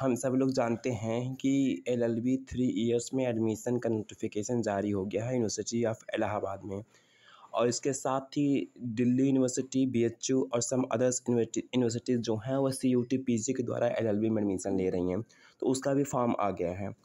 हम सब लोग जानते हैं कि एलएलबी 3 इयर्स में एडमिशन का नोटिफिकेशन जारी हो गया है यूनिवर्सिटी ऑफ इलाहाबाद में। और इसके साथ ही दिल्ली यूनिवर्सिटी, बीएचयू और सम अदर्स यूनिवर्सिटीज़ जो हैं वो सीयूटी पीजी के द्वारा एलएलबी में एडमिशन ले रही हैं, तो उसका भी फॉर्म आ गया है।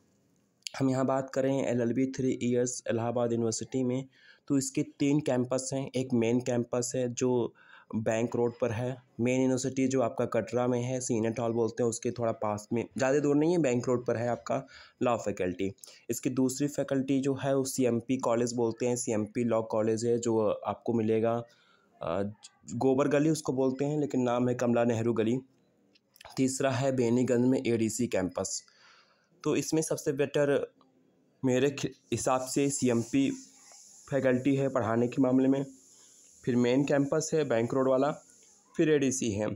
हम यहाँ बात करें एलएलबी 3 इयर्स इलाहाबाद यूनिवर्सिटी में, तो इसके 3 कैंपस हैं। एक मेन कैंपस है जो बैंक रोड पर है। मेन यूनिवर्सिटी जो आपका कटरा में है, सीनेट हॉल बोलते हैं, उसके थोड़ा पास में, ज़्यादा दूर नहीं है, बैंक रोड पर है आपका लॉ फैकल्टी। इसकी दूसरी फैकल्टी जो है वो सीएमपी कॉलेज बोलते हैं, सीएमपी लॉ कॉलेज है, जो आपको मिलेगा गोबर गली उसको बोलते हैं, लेकिन नाम है कमला नेहरू गली। तीसरा है बेनीगंज में एडीसी कैंपस। तो इसमें सबसे बेटर मेरे हिसाब से सीएमपी फैकल्टी है पढ़ाने के मामले में, फिर मेन कैंपस है बैंक रोड वाला, फिर एडीसी है।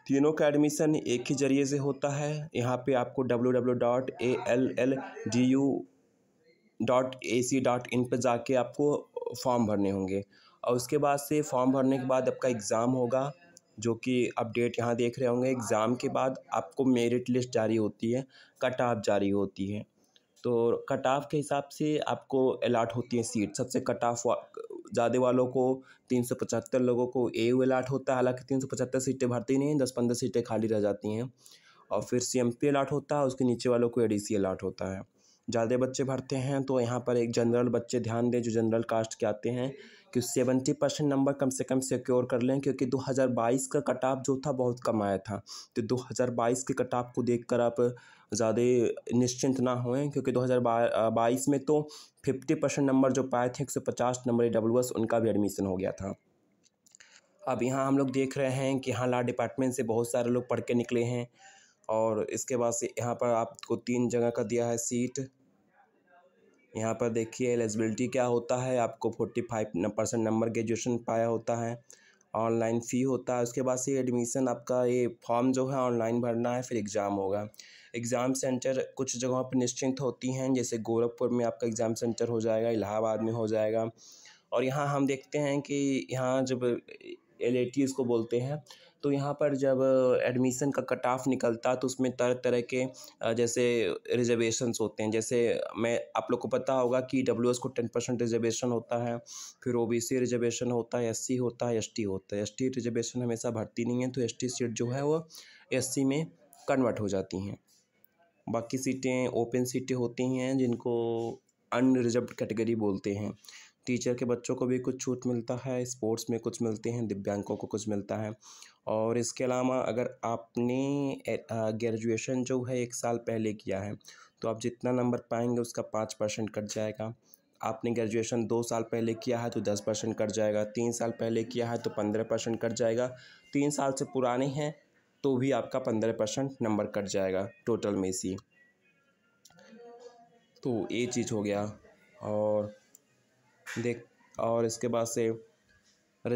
तीनों का एडमिशन एक ही ज़रिए से होता है। यहाँ पे आपको www.alldu.ac.in पर जाके आपको फॉर्म भरने होंगे, और उसके बाद से फॉर्म भरने के बाद आपका एग्ज़ाम होगा, जो कि अपडेट यहाँ देख रहे होंगे। एग्ज़ाम के बाद आपको मेरिट लिस्ट जारी होती है, कट ऑफ जारी होती है। तो कट ऑफ के हिसाब से आपको अलाट होती है सीट। सबसे कट ऑफ ज़्यादा वालों को 375 लोगों को एयू अलाट होता है, हालांकि 375 सीटें भरती नहीं हैं, 10-15 सीटें खाली रह जाती हैं। और फिर सीएमपी अलाट होता है, उसके नीचे वालों को एडीसी अलाट होता है। ज़्यादा बच्चे भरते हैं तो यहाँ पर एक जनरल बच्चे ध्यान दें जो जनरल कास्ट के आते हैं, कि 70% नंबर कम से कम सिक्योर कर लें, क्योंकि 2022 का कट ऑफ जो था बहुत कम आया था। तो 2022 के कट ऑफ को देखकर आप ज़्यादा निश्चिंत ना होएं, क्योंकि 2022 में तो 50% नंबर जो पाए थे, 150 नंबर AWS, उनका भी एडमिशन हो गया था। अब यहाँ हम लोग देख रहे हैं कि यहाँ लॉ डिपार्टमेंट से बहुत सारे लोग पढ़ के निकले हैं, और इसके बाद से यहाँ पर आपको 3 जगह का दिया है सीट। यहाँ पर देखिए एलिजिबिलिटी क्या होता है, आपको 45% नंबर ग्रेजुएशन पाया होता है, ऑनलाइन फ़ी होता है। उसके बाद से एडमिशन आपका ये फॉर्म जो है ऑनलाइन भरना है, फिर एग्ज़ाम होगा। एग्ज़ाम सेंटर कुछ जगहों पर निश्चिंत होती हैं, जैसे गोरखपुर में आपका एग्ज़ाम सेंटर हो जाएगा, इलाहाबाद में हो जाएगा। और यहाँ हम देखते हैं कि यहाँ जब LAT इसको बोलते हैं, तो यहाँ पर जब एडमिशन का कट ऑफ निकलता है तो उसमें तरह तरह के जैसे रिजर्वेशंस होते हैं। जैसे आप लोग को पता होगा कि WS को 10% रिजर्वेशन होता है, फिर OBC रिजर्वेशन होता है, SC होता है, ST होता है। ST रिजर्वेशन हमेशा भरती नहीं है, तो ST सीट जो है वो SC में कन्वर्ट हो जाती हैं। बाकी सीटें ओपन सीटें होती हैं, जिनको अनरिजर्व्ड कैटेगरी बोलते हैं। टीचर के बच्चों को भी कुछ छूट मिलता है, स्पोर्ट्स में कुछ मिलते हैं, दिव्यांगों को कुछ मिलता है। और इसके अलावा अगर आपने ग्रेजुएशन जो है 1 साल पहले किया है, तो आप जितना नंबर पाएंगे उसका 5% कट जाएगा। आपने ग्रेजुएशन 2 साल पहले किया है तो 10% कट जाएगा। 3 साल पहले किया है तो 15% कट जाएगा। 3 साल से पुराने हैं तो भी आपका 15% नंबर कट जाएगा टोटल में से। तो ये चीज़ हो गया। और इसके बाद से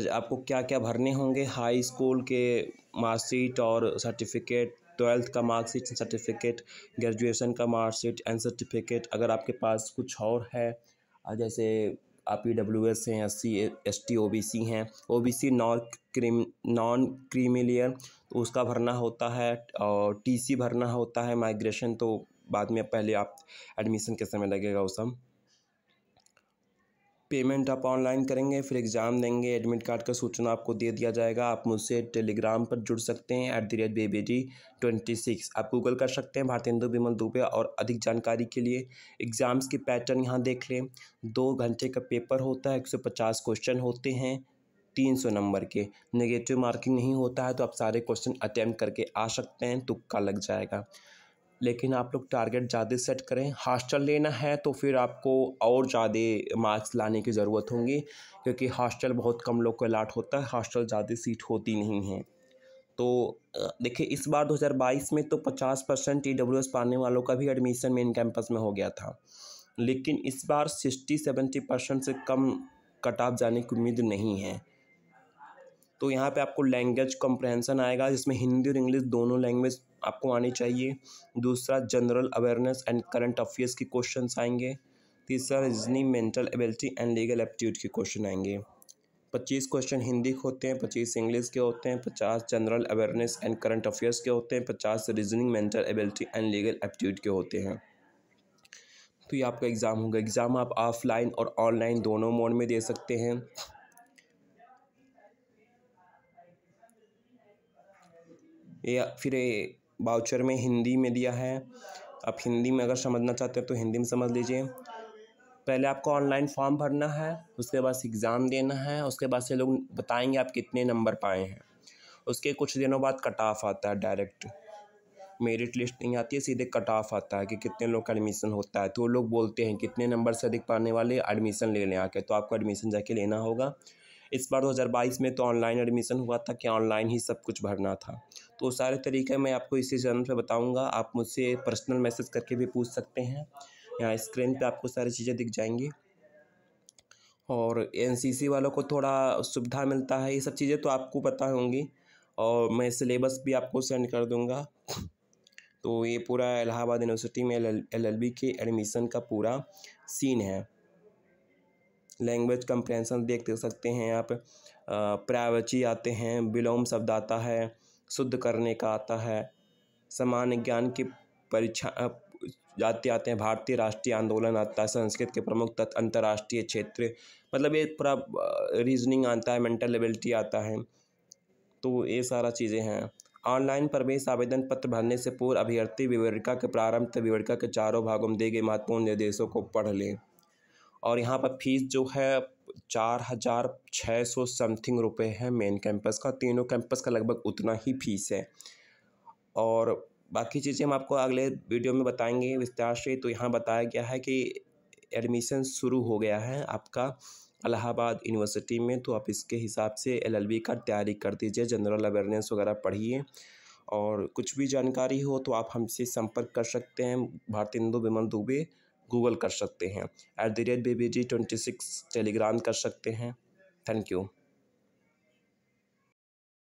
आपको क्या क्या भरने होंगे, हाई स्कूल के मार्कशीट और सर्टिफिकेट, 12th का मार्कशीट सर्टिफिकेट, ग्रेजुएशन का मार्कशीट एंड सर्टिफिकेट। अगर आपके पास कुछ और है, जैसे आप EWS हैं, SC ST OBC हैं, OBC नॉन क्रीमिलियर, तो उसका भरना होता है, और TC भरना होता है। माइग्रेशन तो बाद में, पहले आप एडमिशन के समय लगेगा वो सब। पेमेंट आप ऑनलाइन करेंगे, फिर एग्ज़ाम देंगे। एडमिट कार्ड का सूचना आपको दे दिया जाएगा। आप मुझसे टेलीग्राम पर जुड़ सकते हैं @BBD26। आप गूगल कर सकते हैं भारतेंदु बिमल दुबे, और अधिक जानकारी के लिए एग्ज़ाम्स की पैटर्न यहाँ देख लें। 2 घंटे का पेपर होता है, 150 क्वेश्चन होते हैं, 300 नंबर के। नेगेटिव मार्किंग नहीं होता है, तो आप सारे क्वेश्चन अटैम्प्ट करके आ सकते हैं, तुक्का लग जाएगा। लेकिन आप लोग टारगेट ज़्यादा सेट करें। हॉस्टल लेना है तो फिर आपको और ज़्यादा मार्क्स लाने की ज़रूरत होंगी, क्योंकि हॉस्टल बहुत कम लोग को अलाट होता है, हॉस्टल ज़्यादा सीट होती नहीं है। तो देखिए, इस बार 2022 में तो 50% EWS पाने वालों का भी एडमिशन मेन कैंपस में हो गया था, लेकिन इस बार 60-70% से कम कट ऑफ जाने की उम्मीद नहीं है। तो यहाँ पे आपको लैंग्वेज कॉम्प्रहेंशन आएगा, जिसमें हिंदी और इंग्लिश दोनों लैंग्वेज आपको आनी चाहिए। दूसरा, general awareness and current affairs के क्वेश्चंस आएंगे। तीसरा, reasoning, mental ability and legal aptitude के क्वेश्चन आएंगे। 25 क्वेश्चन हिंदी के होते हैं, 25 इंग्लिश के होते हैं, 50 general awareness and current affairs के होते हैं, 50 reasoning, mental ability and legal aptitude के होते हैं। तो ये आपका एग्ज़ाम होगा। एग्ज़ाम आप ऑफलाइन और ऑनलाइन दोनों मोड में दे सकते हैं। या फिर वाउचर में हिंदी में दिया है। आप हिंदी में अगर समझना चाहते हैं तो हिंदी में समझ लीजिए। पहले आपको ऑनलाइन फॉर्म भरना है, उसके बाद एग्ज़ाम देना है, उसके बाद से लोग बताएंगे आप कितने नंबर पाए हैं। उसके कुछ दिनों बाद कट ऑफ आता है, डायरेक्ट मेरिट लिस्ट नहीं आती है, सीधे कट ऑफ आता है कि कितने लोग का एडमिशन होता है। तो वो लोग बोलते हैं कितने नंबर से अधिक पाने वाले एडमिशन ले लें आके, तो आपको एडमिशन जाके लेना होगा। इस बार 2022 में तो ऑनलाइन एडमिशन हुआ था कि ऑनलाइन ही सब कुछ भरना था। तो सारे तरीके मैं आपको इसी चैनल पे बताऊंगा। आप मुझसे पर्सनल मैसेज करके भी पूछ सकते हैं। यहाँ स्क्रीन पे आपको सारी चीज़ें दिख जाएंगी। और एनसीसी वालों को थोड़ा सुविधा मिलता है, ये सब चीज़ें तो आपको पता होंगी। और मैं सिलेबस भी आपको सेंड कर दूँगा। तो ये पूरा इलाहाबाद यूनिवर्सिटी में एलएलबी के एडमिशन का पूरा सीन है। लैंग्वेज कंप्रेंशन देख सकते हैं आप। प्रायवची आते हैं, विलोम शब्द आता है, शुद्ध करने का आता है, सामान्य ज्ञान की परीक्षा आते हैं, भारतीय राष्ट्रीय आंदोलन आता है, संस्कृत के प्रमुख तत्व, अंतर्राष्ट्रीय क्षेत्र, मतलब ये पूरा रीजनिंग आता है, मेंटल एबिलिटी आता है। तो ये सारा चीज़ें हैं। ऑनलाइन प्रवेश आवेदन पत्र भरने से पूर्व अभ्यर्थी विवरणिका के प्रारंभ तक विवरणिका के चारों भागों में दिए गए महत्वपूर्ण निर्देशों को पढ़ लें। और यहाँ पर फीस जो है 4,600 समथिंग रुपये है मेन कैंपस का। तीनों कैंपस का लगभग उतना ही फीस है। और बाकी चीज़ें हम आपको अगले वीडियो में बताएंगे विस्तार से। तो यहाँ बताया गया है कि एडमिशन शुरू हो गया है आपका इलाहाबाद यूनिवर्सिटी में। तो आप इसके हिसाब से एलएलबी का तैयारी कर दीजिए, जनरल अवेयरनेस वगैरह पढ़िए। और कुछ भी जानकारी हो तो आप हमसे संपर्क कर सकते हैं। भारतेंदु विमल दुबे गूगल कर सकते हैं, @BBG26 टेलीग्राम कर सकते हैं। Thank you.